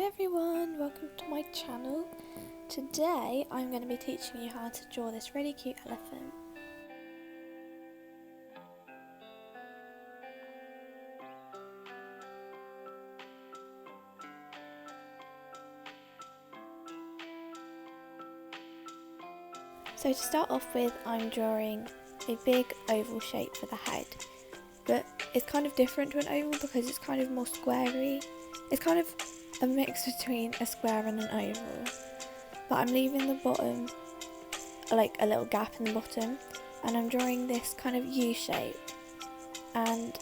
everyone, welcome to my channel. Today I'm going to be teaching you how to draw this really cute elephant. So to start off with, I'm drawing a big oval shape for the head, but it's kind of different to an oval because it's kind of more squarey. It's kind of a mix between a square and an oval, but I'm leaving the bottom like a little gap in the bottom, and I'm drawing this kind of U shape, and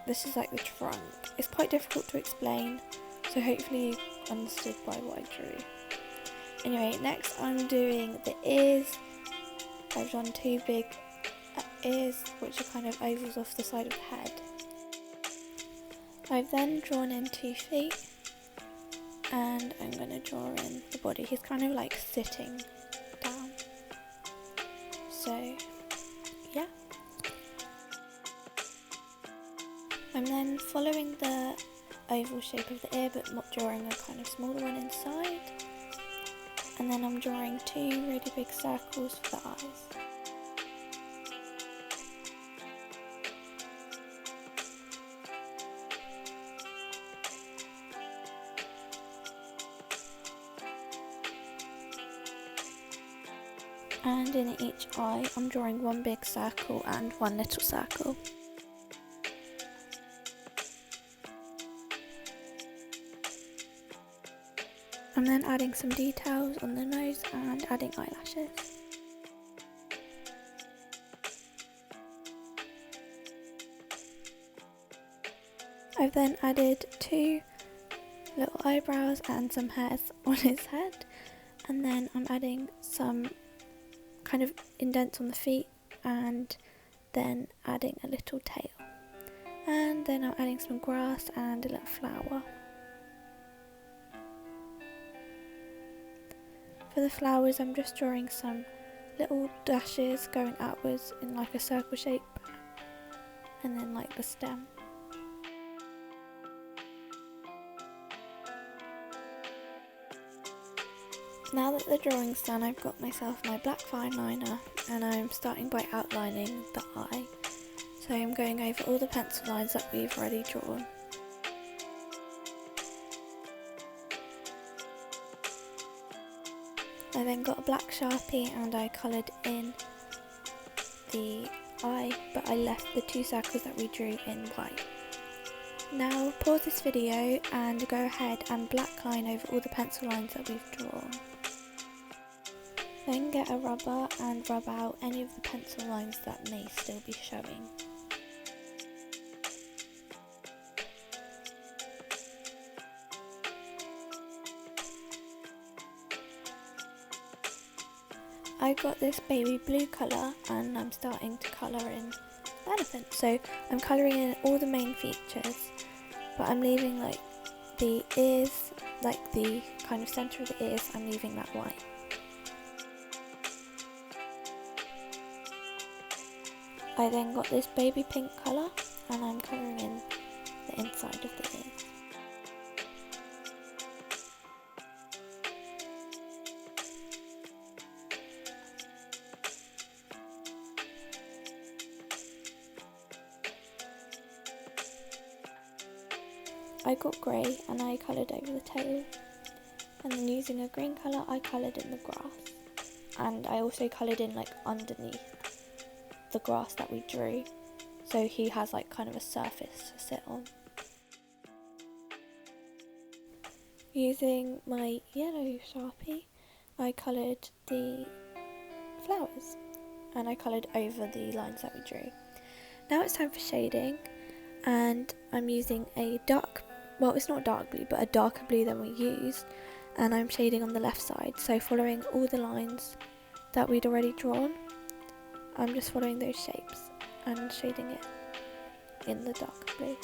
this is like the trunk. It's quite difficult to explain, so hopefully you understood by what I drew. Anyway, next I'm doing the ears. I've done two big ears which are kind of ovals off the side of the head. I've then drawn in 2 feet, and I'm going to draw in the body. He's kind of like sitting down. So yeah. I'm then following the oval shape of the ear but drawing a kind of smaller one inside. And then I'm drawing 2 really big circles for the eyes. And in each eye I'm drawing 1 big circle and 1 little circle. I'm then adding some details on the nose and adding eyelashes. I've then added 2 little eyebrows and some hairs on his head, and then I'm adding some kind of indents on the feet, and then adding a little tail, and then I'm adding some grass and a little flower. For the flowers I'm just drawing some little dashes going outwards in like a circle shape, and then like the stem. Now that the drawing's done, I've got myself my black fine liner, and I'm starting by outlining the eye. So I'm going over all the pencil lines that we've already drawn. I then got a black Sharpie and I coloured in the eye, but I left the 2 circles that we drew in white. Now pause this video and go ahead and black line over all the pencil lines that we've drawn. Then get a rubber and rub out any of the pencil lines that may still be showing. I got this baby blue colour and I'm starting to colour in the elephant. So I'm colouring in all the main features, but I'm leaving like the ears, like the kind of centre of the ears, I'm leaving that white. I then got this baby pink colour and I'm colouring in the inside of the ears. I got grey and I coloured over the tail, and then using a green colour I coloured in the grass, and I also coloured in like underneath the grass that we drew, so he has like kind of a surface to sit on. Using my yellow Sharpie I coloured the flowers and I coloured over the lines that we drew. Now it's time for shading, and I'm using a dark, well it's not dark blue but a darker blue than we used, and I'm shading on the left side, so following all the lines that we'd already drawn, I'm just following those shapes and shading it in the dark blue.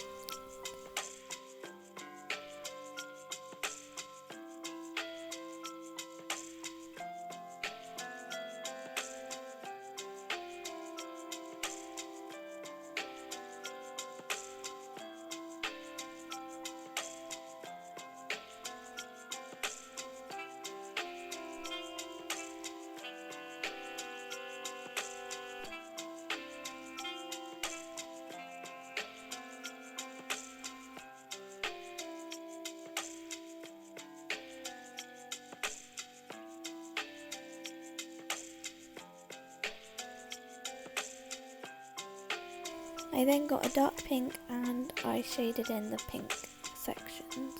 I then got a dark pink and I shaded in the pink sections.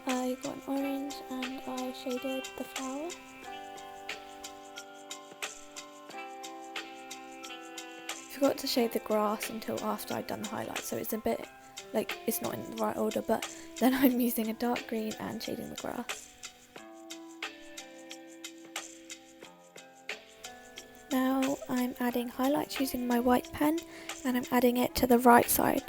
I got an orange and I shaded the flower. I forgot to shade the grass until after I'd done the highlights, so it's a bit like it's not in the right order, but then I'm using a dark green and shading the grass. Now I'm adding highlights using my white pen and I'm adding it to the right side.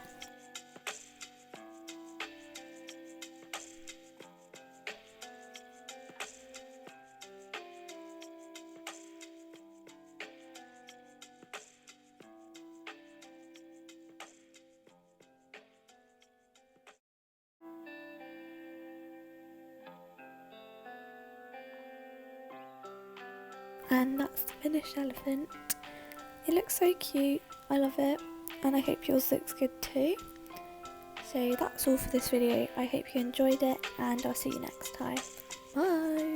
And that's the finished elephant. It looks so cute, I love it, and I hope yours looks good too. So that's all for this video. I hope you enjoyed it and I'll see you next time. Bye!